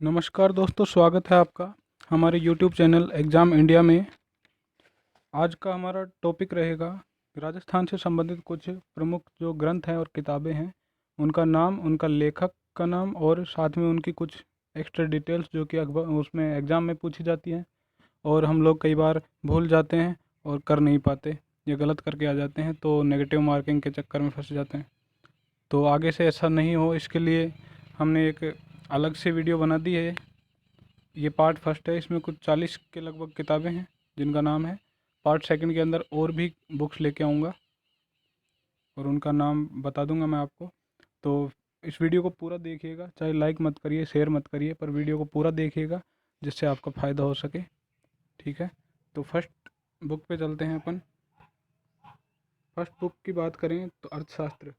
नमस्कार दोस्तों, स्वागत है आपका हमारे YouTube चैनल एग्ज़ाम इंडिया में। आज का हमारा टॉपिक रहेगा राजस्थान से संबंधित कुछ प्रमुख जो ग्रंथ हैं और किताबें हैं, उनका नाम, उनका लेखक का नाम और साथ में उनकी कुछ एक्स्ट्रा डिटेल्स जो कि अखबार उसमें एग्ज़ाम में पूछी जाती हैं और हम लोग कई बार भूल जाते हैं और कर नहीं पाते या गलत करके आ जाते हैं, तो नेगेटिव मार्किंग के चक्कर में फंस जाते हैं। तो आगे से ऐसा नहीं हो, इसके लिए हमने एक अलग से वीडियो बना दी है। ये पार्ट फर्स्ट है, इसमें कुछ 40 के लगभग किताबें हैं जिनका नाम है। पार्ट सेकंड के अंदर और भी बुक्स लेके आऊँगा और उनका नाम बता दूंगा मैं आपको। तो इस वीडियो को पूरा देखिएगा, चाहे लाइक मत करिए, शेयर मत करिए, पर वीडियो को पूरा देखिएगा जिससे आपका फ़ायदा हो सके। ठीक है, तो फर्स्ट बुक पे चलते हैं अपन। फर्स्ट बुक की बात करें तो अर्थशास्त्र,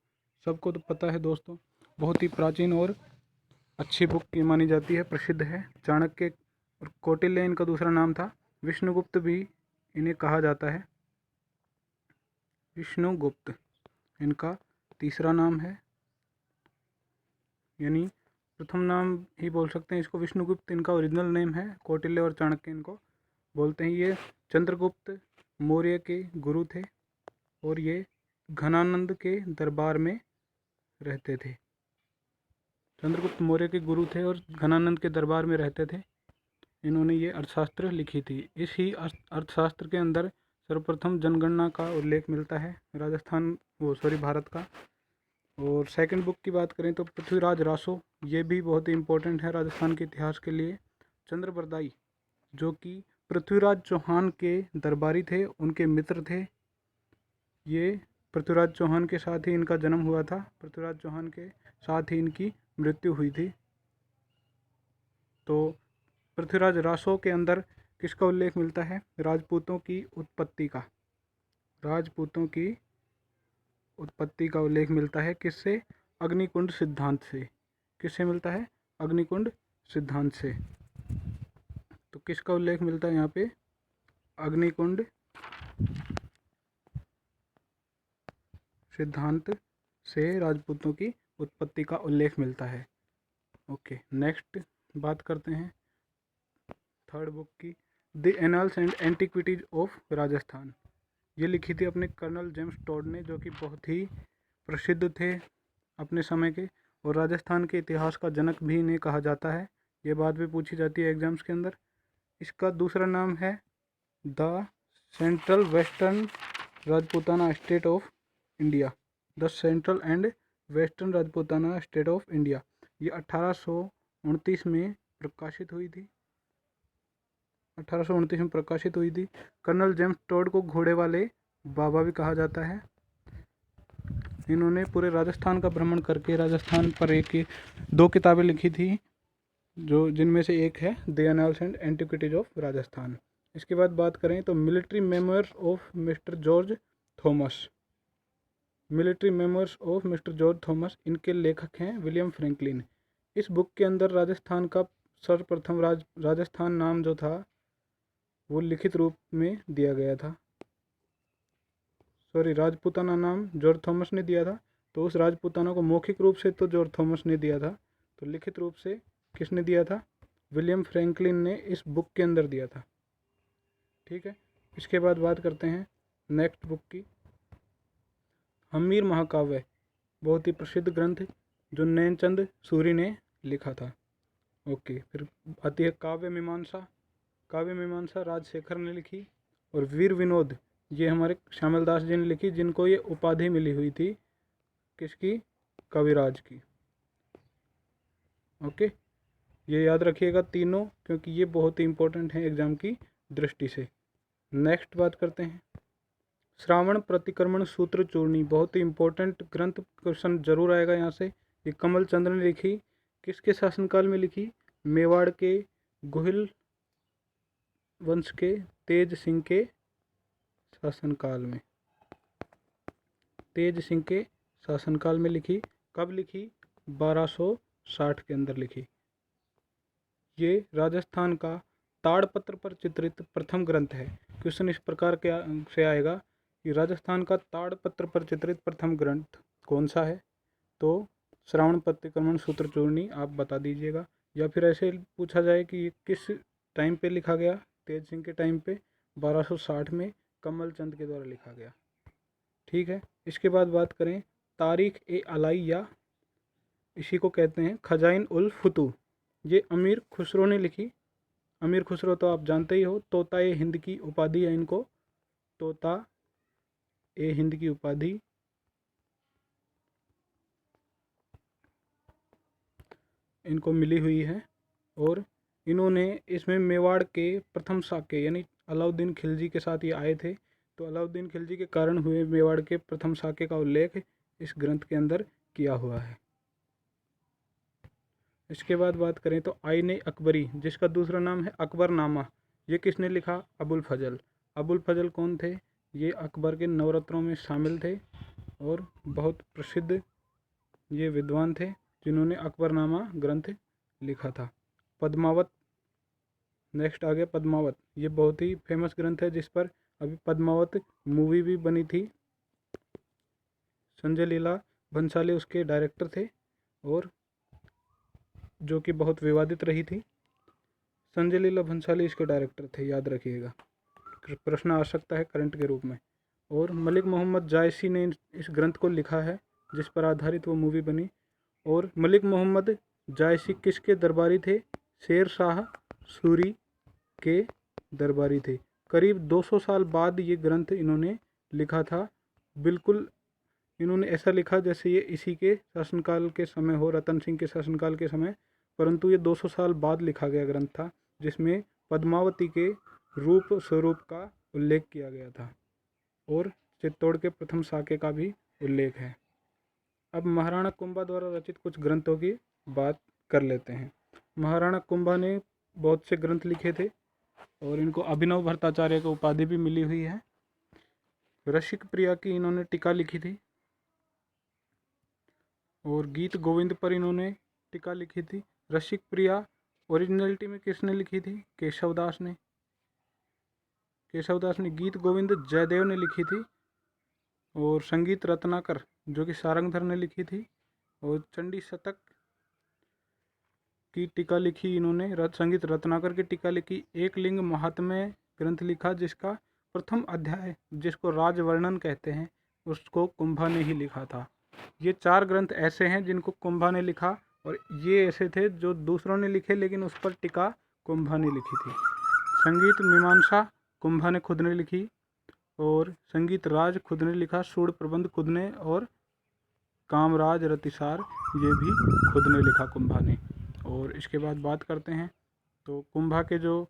सबको तो पता है दोस्तों, बहुत ही प्राचीन और अच्छी बुक की मानी जाती है, प्रसिद्ध है। चाणक्य और कौटिल्य इनका दूसरा नाम था। विष्णुगुप्त भी इन्हें कहा जाता है, विष्णुगुप्त इनका तीसरा नाम है, यानी प्रथम नाम ही बोल सकते हैं इसको। विष्णुगुप्त इनका ओरिजिनल नेम है, कौटिल्य और चाणक्य इनको बोलते हैं। ये चंद्रगुप्त मौर्य के गुरु थे और ये घनानंद के दरबार में रहते थे। चंद्रगुप्त मौर्य के गुरु थे और घनानंद के दरबार में रहते थे। इन्होंने ये अर्थशास्त्र लिखी थी। इस ही अर्थशास्त्र के अंदर सर्वप्रथम जनगणना का उल्लेख मिलता है भारत का। और सेकंड बुक की बात करें तो पृथ्वीराज रासो, ये भी बहुत ही इम्पोर्टेंट है राजस्थान के इतिहास के लिए। चंद्रबरदाई, जो कि पृथ्वीराज चौहान के दरबारी थे, उनके मित्र थे। ये पृथ्वीराज चौहान के साथ ही इनका जन्म हुआ था, पृथ्वीराज चौहान के साथ ही इनकी मृत्यु हुई थी। तो पृथ्वीराज रासो के अंदर किसका उल्लेख मिलता है? राजपूतों की उत्पत्ति का। राजपूतों की उत्पत्ति का उल्लेख मिलता है किससे? अग्निकुंड सिद्धांत से। किससे मिलता है? अग्निकुंड सिद्धांत से। तो किसका उल्लेख मिलता है यहाँ पे? अग्निकुंड सिद्धांत से राजपूतों की उत्पत्ति का उल्लेख मिलता है। ओके, नेक्स्ट बात करते हैं थर्ड बुक की, the annuls and antiquities of Rajasthan. ये लिखी थी अपने कर्नल जेम्स टॉड ने, जो कि बहुत ही प्रसिद्ध थे अपने समय के, और राजस्थान के इतिहास का जनक भी इन्हें कहा जाता है। ये बात भी पूछी जाती है एग्जाम्स के अंदर। इसका दूसरा नाम है the central western Rajputana state of India. The central and western Rajputana state of India. ये 1829 में प्रकाशित हुई थी। 1829 में प्रकाशित हुई थी। कर्नल जेम्स टॉड को घोड़े वाले बाबा भी कहा जाता है। इन्होंने पूरे राजस्थान का भ्रमण करके राजस्थान पर दो किताबें लिखी थी, जो जिनमें से एक है the annuls and antiquities of Rajasthan. इसके बाद बात करें तो military memoirs of mister George Thomas. Military memoirs of mister George Thomas, इनके लेखक हैं विलियम फ्रैंकलिन। इस बुक के अंदर राजस्थान का सर्वप्रथम राजस्थान नाम जो था वो लिखित रूप में दिया गया था। राजपूताना नाम जॉर्ज थॉमस ने दिया था, तो उस राजपूताना को मौखिक रूप से तो जॉर्ज थॉमस ने दिया था, तो लिखित रूप से किसने दिया था? विलियम फ्रैंकलिन ने इस बुक के अंदर दिया था। ठीक है, इसके बाद बात करते हैं नेक्स्ट बुक की, हम्मीर महाकाव्य। बहुत ही प्रसिद्ध ग्रंथ जो नैनचंद सूरी ने लिखा था। ओके, फिर आती है काव्य मीमांसा। काव्य मीमांसा राजशेखर ने लिखी। और वीर विनोद, ये हमारे श्यामल दास जी ने लिखी, जिनको ये उपाधि मिली हुई थी किसकी? कविराज की। ओके, ये याद रखिएगा तीनों, क्योंकि ये बहुत ही इंपॉर्टेंट है एग्जाम की दृष्टि से। नेक्स्ट बात करते हैं श्रावण प्रतिक्रमण सूत्र चूर्णी। बहुत ही इंपॉर्टेंट ग्रंथ, क्वेश्चन जरूर आएगा यहाँ से। ये कमल चंद्र ने लिखी। किसके शासनकाल में लिखी? मेवाड़ के गोहिल वंश के तेज सिंह के शासनकाल में। तेज सिंह के शासनकाल में लिखी। कब लिखी? 1260 के अंदर लिखी। ये राजस्थान का ताड़पत्र पर चित्रित प्रथम ग्रंथ है। क्वेश्चन इस प्रकार के से आएगा कि राजस्थान का ताड़पत्र पर चित्रित प्रथम ग्रंथ कौन सा है? तो श्रावण प्रतिक्रमण सूत्र चूर्णी आप बता दीजिएगा। या फिर ऐसे पूछा जाए कि ये किस टाइम पे लिखा गया, तेज सिंह के टाइम पे 1260 में कमल चंद के द्वारा लिखा गया। ठीक है, इसके बाद बात करें तारीख ए अलाइया, इसी को कहते हैं खजाइन उल फुतू। ये अमीर खुसरो ने लिखी। अमीर खुसरो तो आप जानते ही हो, तोता ए हिंद की उपाधि है इनको, तोता ए हिंद की उपाधि इनको मिली हुई है। और इन्होंने इसमें मेवाड़ के प्रथम साके यानी अलाउद्दीन खिलजी के साथ ये आए थे, तो अलाउद्दीन खिलजी के कारण हुए मेवाड़ के प्रथम साके का उल्लेख इस ग्रंथ के अंदर किया हुआ है। इसके बाद बात करें तो आईने अकबरी, जिसका दूसरा नाम है अकबरनामा, ये किसने लिखा? अबुल फजल। अबुल फजल कौन थे? ये अकबर के नवरत्नों में शामिल थे और बहुत प्रसिद्ध ये विद्वान थे जिन्होंने अकबरनामा ग्रंथ लिखा था। पद्मावत, नेक्स्ट आ गया पद्मावत। ये बहुत ही फेमस ग्रंथ है जिस पर अभी पद्मावत मूवी भी बनी थी। संजय लीला भंसाली उसके डायरेक्टर थे और जो कि बहुत विवादित रही थी। संजय लीला भंसाली इसके डायरेक्टर थे, याद रखिएगा, प्रश्न आ सकता है करंट के रूप में। और मलिक मोहम्मद जायसी ने इस ग्रंथ को लिखा है जिस पर आधारित वो मूवी बनी। और मलिक मोहम्मद जायसी किसके दरबारी थे? शेर शाह सूरी के दरबारी थे। करीब 200 साल बाद ये ग्रंथ इन्होंने लिखा था। बिल्कुल इन्होंने ऐसा लिखा जैसे ये इसी के शासनकाल के समय हो, रतन सिंह के शासनकाल के समय, परंतु ये 200 साल बाद लिखा गया ग्रंथ था जिसमें पद्मावती के रूप स्वरूप का उल्लेख किया गया था और चित्तौड़ के प्रथम साके का भी उल्लेख है। अब महाराणा कुंभा द्वारा रचित कुछ ग्रंथों की बात कर लेते हैं। महाराणा कुंभा ने बहुत से ग्रंथ लिखे थे और इनको अभिनव भट्टाचार्य की उपाधि भी मिली हुई है। रसिक प्रिया की इन्होंने टीका लिखी थी और गीत गोविंद पर इन्होंने टीका लिखी थी। रसिक प्रिया ओरिजिनलिटी में किसने लिखी थी? केशवदास ने। गीत गोविंद जयदेव ने लिखी थी और संगीत रत्नाकर जो कि सारंगधर ने लिखी थी। और चंडी शतक की टीका लिखी इन्होंने, संगीत रत्नाकर की टीका लिखी। एक लिंग महात्म्य ग्रंथ लिखा जिसका प्रथम अध्याय, जिसको राजवर्णन कहते हैं, उसको कुंभा ने ही लिखा था। ये 4 ग्रंथ ऐसे हैं जिनको कुंभा ने लिखा और ये ऐसे थे जो दूसरों ने लिखे लेकिन उस पर टीका कुंभा ने लिखी थी। संगीत मीमांसा कुंभा ने खुद ने लिखी और संगीत राज खुद ने लिखा, सूड़ प्रबंध खुद ने, और कामराज रतिसार ये भी खुद ने लिखा कुंभा ने। और इसके बाद बात करते हैं तो कुंभा के जो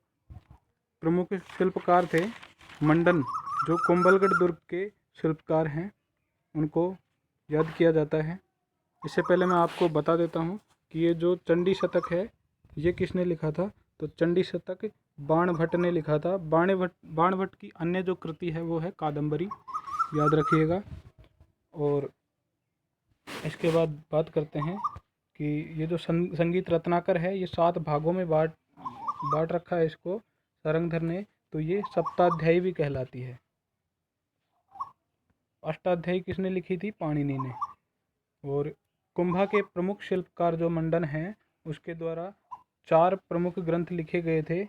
प्रमुख शिल्पकार थे, मंडन जो कुंभलगढ़ दुर्ग के शिल्पकार हैं, उनको याद किया जाता है। इससे पहले मैं आपको बता देता हूँ कि ये जो चंडी शतक है ये किसने लिखा था? तो चंडी शतक बाणभट्ट ने लिखा था। बाणभट्ट की अन्य जो कृति है वो है कादंबरी, याद रखिएगा। और इसके बाद बात करते हैं कि ये जो संगीत रत्नाकर है ये 7 भागों में बांट रखा है इसको सारंगधर ने, तो ये सप्ताध्यायी भी कहलाती है। अष्टाध्यायी किसने लिखी थी? पाणिनि ने। और कुंभा के प्रमुख शिल्पकार जो मंडन हैं उसके द्वारा 4 प्रमुख ग्रंथ लिखे गए थे।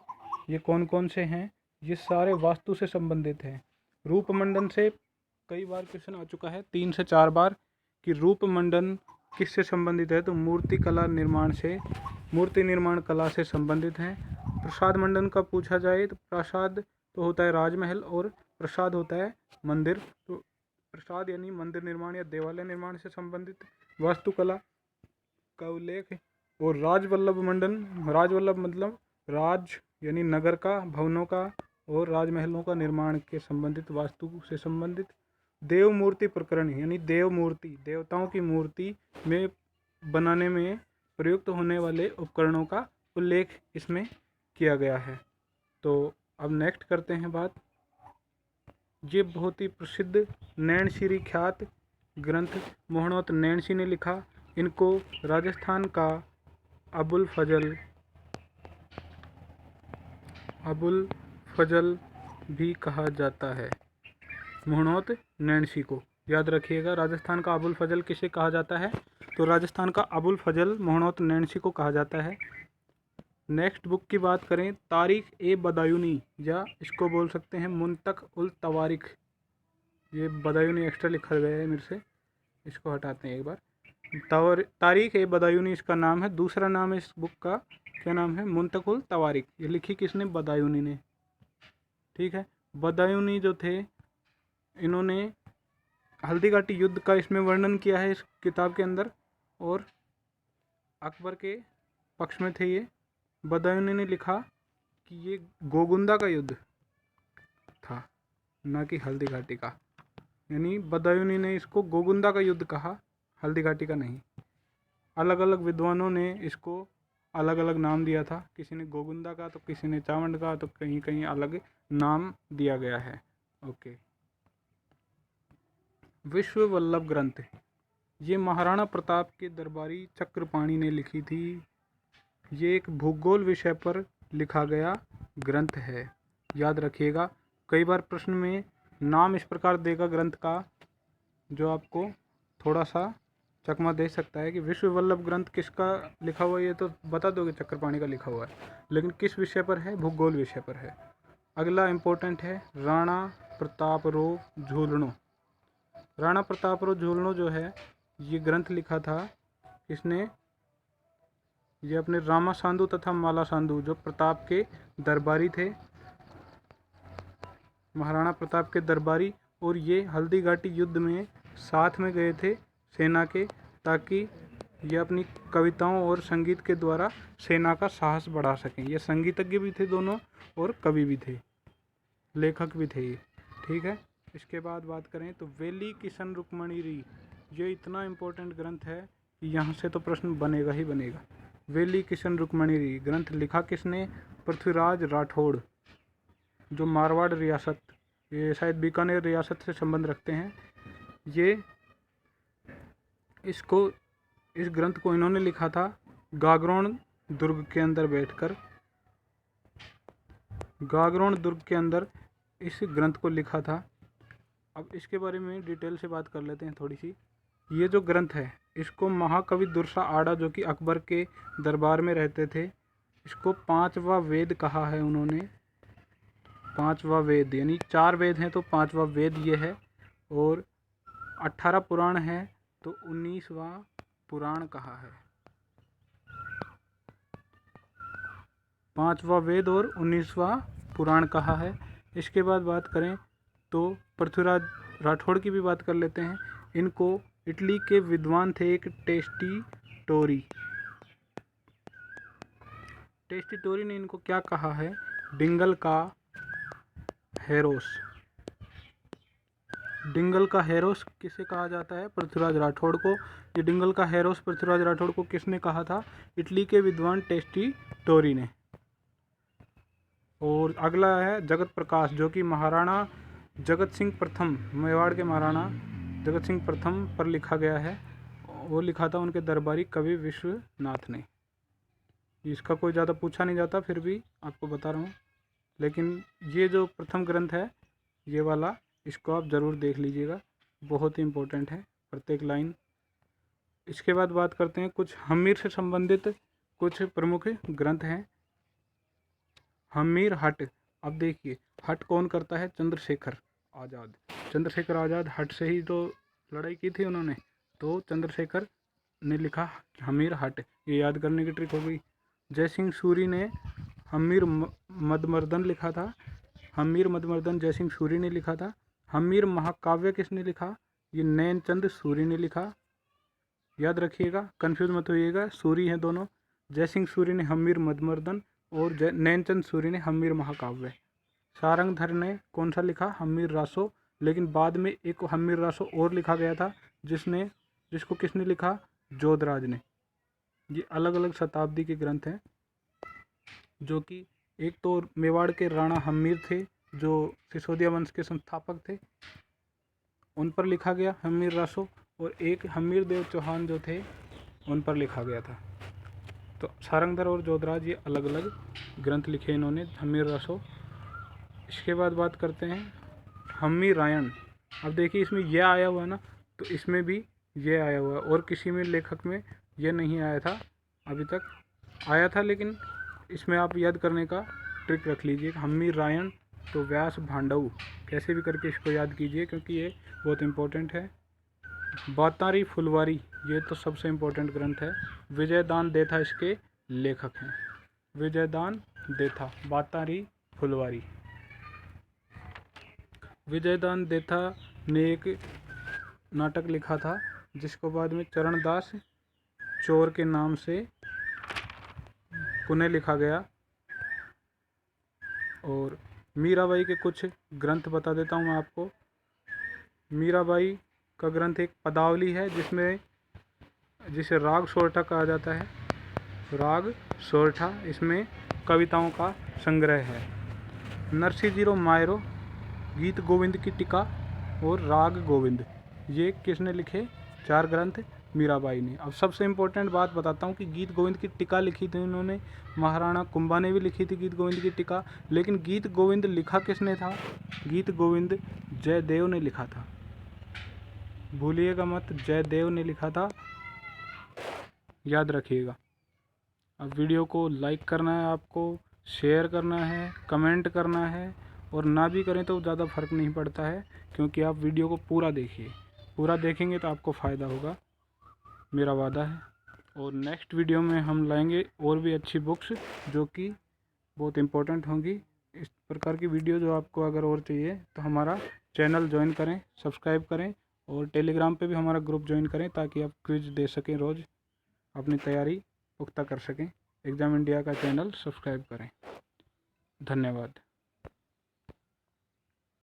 ये कौन कौन से हैं? ये सारे वास्तु से संबंधित हैं। रूप मंडन से कई बार क्वेश्चन आ चुका है, 3 से 4 बार, कि रूप मंडन किससे संबंधित है? तो मूर्ति निर्माण कला से संबंधित है। प्रसाद मंडन का पूछा जाए तो प्रसाद तो होता है राजमहल और प्रसाद होता है मंदिर। तो प्रसाद यानी मंदिर निर्माण या देवालय निर्माण से संबंधित वास्तुकला का उल्लेख है। और राजवल्लभ मंडन, राजवल्लभ मतलब राज यानी नगर का, भवनों का और राजमहलों का निर्माण के संबंधित, वास्तु से संबंधित। देव मूर्ति प्रकरण यानी देव मूर्ति, देवताओं की मूर्ति में बनाने में प्रयुक्त होने वाले उपकरणों का उल्लेख इसमें किया गया है। तो अब नेक्स्ट करते हैं बात, ये बहुत ही प्रसिद्ध नैनशिरी ख्यात ग्रंथ मोहनोत नैनशी ने लिखा। इनको राजस्थान का अबुल फजल भी कहा जाता है। मोहनोत नैनशी को याद रखिएगा। राजस्थान का अबुल फजल किसे कहा जाता है? तो राजस्थान का अबुल फजल मोहनोत नैनशी को कहा जाता है। नेक्स्ट बुक की बात करें, तारीख ए बदायूनी, या इसको बोल सकते हैं मुंतक उल तवारिख। ये बदायूनी एक्स्ट्रा लिखा गया है मेरे से, इसको हटाते हैं एक बार। तारीख ए बदायूनी इसका नाम है। दूसरा नाम है इस बुक का, क्या नाम है? मुंतक उल तवारिख। ये लिखी किसने? बदायूनी ने। ठीक है, बदायूनी जो थे, इन्होंने हल्दी घाटी युद्ध का इसमें वर्णन किया है इस किताब के अंदर, और अकबर के पक्ष में थे ये। बदायूनी ने लिखा कि ये गोगुंदा का युद्ध था, ना कि हल्दी घाटी का। यानी बदायूनी ने इसको गोगुंदा का युद्ध कहा, हल्दी घाटी का नहीं। अलग अलग विद्वानों ने इसको अलग अलग नाम दिया था, किसी ने गोगुंदा का, तो किसी ने चावंड का, तो कहीं कहीं अलग नाम दिया गया है। ओके। विश्व वल्लभ ग्रंथ, ये महाराणा प्रताप के दरबारी चक्रपाणी ने लिखी थी। ये एक भूगोल विषय पर लिखा गया ग्रंथ है, याद रखिएगा। कई बार प्रश्न में नाम इस प्रकार देगा ग्रंथ का, जो आपको थोड़ा सा चकमा दे सकता है कि विश्व वल्लभ ग्रंथ किसका लिखा हुआ है। ये तो बता दोगे चक्रपाणी का लिखा हुआ है, लेकिन किस विषय पर है? भूगोल विषय पर है। अगला इम्पोर्टेंट है राणा प्रताप रो झुलनो। राणा प्रताप रो झुलनो जो है, ये ग्रंथ लिखा था किसने? ये अपने रामा सांधु तथा माला सांधु, जो प्रताप के दरबारी थे, महाराणा प्रताप के दरबारी। और ये हल्दी घाटी युद्ध में साथ में गए थे सेना के, ताकि ये अपनी कविताओं और संगीत के द्वारा सेना का साहस बढ़ा सकें। ये संगीतज्ञ भी थे दोनों, और कवि भी थे, लेखक भी थे ये। ठीक है, इसके बाद बात करें तो वेली किशन रुक्मणी री। ये इतना इम्पोर्टेंट ग्रंथ है कि यहाँ से तो प्रश्न बनेगा ही बनेगा। वेली किशन रुक्मणी री ग्रंथ लिखा किसने? पृथ्वीराज राठौड़, जो मारवाड़ रियासत, ये शायद बीकानेर रियासत से संबंध रखते हैं। ये इस ग्रंथ को इन्होंने लिखा था गागरोन दुर्ग के अंदर बैठकर। गागरोन दुर्ग के अंदर इस ग्रंथ को लिखा था। अब इसके बारे में डिटेल से बात कर लेते हैं थोड़ी सी। ये जो ग्रंथ है, इसको महाकवि दुर्सा आड़ा, जो कि अकबर के दरबार में रहते थे, इसको पांचवा वेद कहा है उन्होंने। पांचवा वेद, यानी 4 वेद हैं तो पांचवा वेद ये है। और 18 पुराण है तो 19वां पुराण कहा है। 5वां वेद और 19वां पुराण कहा है। इसके बाद बात करें तो पृथ्वीराज राठौड़ की भी बात कर लेते हैं। इनको इटली के विद्वान थे एक टेस्टिटोरी। टेस्टिटोरी ने इनको क्या कहा है? डिंगल का हेरोस। डिंगल का हेरोस किसे कहा जाता है? पृथ्वीराज राठौड़ को। ये डिंगल का हेरोस पृथ्वीराज राठौड़ को किसने कहा था? इटली के विद्वान टेस्टिटोरी ने। और अगला है जगत प्रकाश, जो कि महाराणा जगत सिंह प्रथम, मेवाड़ के महाराणा जगत सिंह प्रथम पर लिखा गया है। वो लिखा था उनके दरबारी कवि विश्वनाथ ने। इसका कोई ज़्यादा पूछा नहीं जाता, फिर भी आपको बता रहा हूँ। लेकिन ये जो प्रथम ग्रंथ है, ये वाला, इसको आप ज़रूर देख लीजिएगा, बहुत ही इम्पोर्टेंट है प्रत्येक लाइन। इसके बाद बात करते हैं कुछ हम्मीर से संबंधित कुछ प्रमुख ग्रंथ हैं। हम्मीर हट। अब देखिए, हट कौन करता है? चंद्रशेखर आज़ाद। चंद्रशेखर आज़ाद हट से ही तो लड़ाई की थी उन्होंने, तो चंद्रशेखर ने लिखा हम्मीर हट। ये याद करने की ट्रिक हो गई। जयसिंह सूरी ने हम्मीर मदमर्दन लिखा था। हम्मीर मदमर्दन जयसिंह सूरी ने लिखा था। हम्मीर महाकाव्य किसने लिखा? ये नैनचंद सूरी ने लिखा। याद रखिएगा, कंफ्यूज मत होइएगा, सूरी हैं दोनों। जयसिंह सूरी ने हम्मीर मदमर्दन और नैनचंद सूरी ने हम्मीर महाकाव्य। सारंगधर ने कौन सा लिखा? हम्मीर रासो। लेकिन बाद में एक हम्मीर रासो और लिखा गया था, जिसको किसने लिखा? जोधराज ने। ये अलग अलग शताब्दी के ग्रंथ हैं, जो कि एक तो मेवाड़ के राणा हम्मीर थे, जो सिसोदिया वंश के संस्थापक थे, उन पर लिखा गया हम्मीर रासो। और एक हम्मीर देव चौहान जो थे, उन पर लिखा गया था। तो सारंगधर और जोधराज, ये अलग अलग ग्रंथ लिखे इन्होंने, हम्मीर रासो। इसके बाद बात करते हैं हम्मीर रायण। अब देखिए, इसमें यह आया हुआ है ना, तो इसमें भी ये आया हुआ है, और किसी में लेखक में ये नहीं आया था अभी तक। आया था लेकिन इसमें आप याद करने का ट्रिक रख लीजिए, हम्मी रायण तो व्यास भांडव, कैसे भी करके इसको याद कीजिए क्योंकि ये बहुत इम्पोर्टेंट है। बातारी फुलवारी, ये तो सबसे इम्पोर्टेंट ग्रंथ है। विजयदान देथा इसके लेखक हैं। विजयदान देथा, बातारी फुलवारी। विजयदान देथा ने एक नाटक लिखा था जिसको बाद में चरणदास चोर के नाम से पुनः लिखा गया। और मीराबाई के कुछ ग्रंथ बता देता हूँ मैं आपको। मीराबाई का ग्रंथ एक पदावली है जिसे राग सोरठा कहा जाता है। राग सोरठा, इसमें कविताओं का संग्रह है। नरसिंह मायरो, गीत गोविंद की टीका और राग गोविंद, ये किसने लिखे? 4 ग्रंथ मीराबाई ने। अब सबसे इम्पोर्टेंट बात बताता हूँ कि गीत गोविंद की टीका लिखी थी उन्होंने, महाराणा कुंभा ने भी लिखी थी गीत गोविंद की टीका। लेकिन गीत गोविंद लिखा किसने था? गीत गोविंद जयदेव ने लिखा था, भूलिएगा मत, जयदेव ने लिखा था, याद रखिएगा। अब वीडियो को लाइक करना है आपको, शेयर करना है, कमेंट करना है, और ना भी करें तो ज़्यादा फर्क नहीं पड़ता है क्योंकि आप वीडियो को पूरा देखिए। पूरा देखेंगे तो आपको फ़ायदा होगा, मेरा वादा है। और नेक्स्ट वीडियो में हम लाएंगे और भी अच्छी बुक्स जो कि बहुत इम्पोर्टेंट होंगी। इस प्रकार की वीडियो जो आपको अगर और चाहिए तो हमारा चैनल ज्वाइन करें, सब्सक्राइब करें, और टेलीग्राम पे भी हमारा ग्रुप ज्वाइन करें ताकि आप क्विज दे सकें, रोज़ अपनी तैयारी पुख्ता कर सकें। एग्ज़ाम इंडिया का चैनल सब्सक्राइब करें। धन्यवाद।